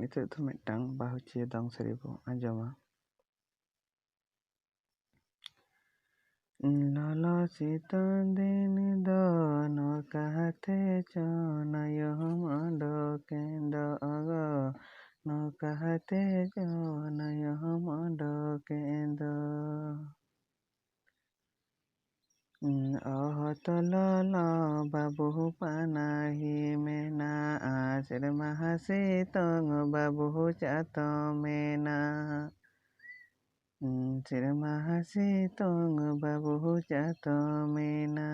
Nitong do midtang bahu cia dong seribu anjama. Lolo sitan din do no kahate chona yom ando kendo ago no kahate chona yom ando kendo. Oh tololo babu panahi mena asir mahasitong babu chato mena. Sir mahasitong babu chato mena.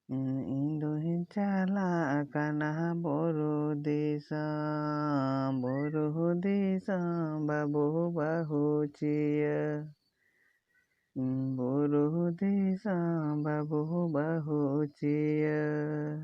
Induhin chala kana boru disam babu bahu cia. Boru disam babu bahu cia.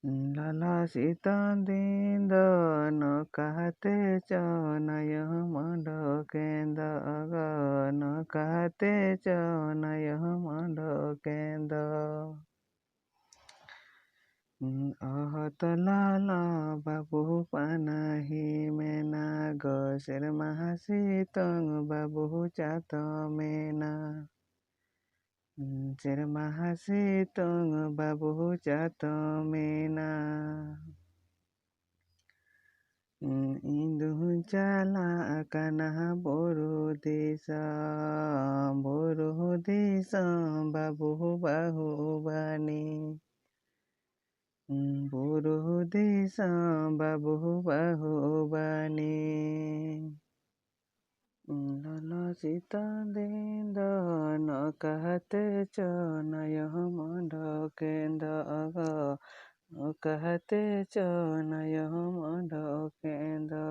Lala sitan din do no kahate chona yom ando kendo ago no kahate chona yom ando kendo. Oh tolala babu panahi mena go sir mahasitong babu chato mena. Sir mahasitong babu chato mena. Induhun chala kana boru disam babu bahu bani. Boru disam babu bahu bani. Lolo sitan din do no kahate chona yom ando kendo ago no kahate chona yom ando kendo.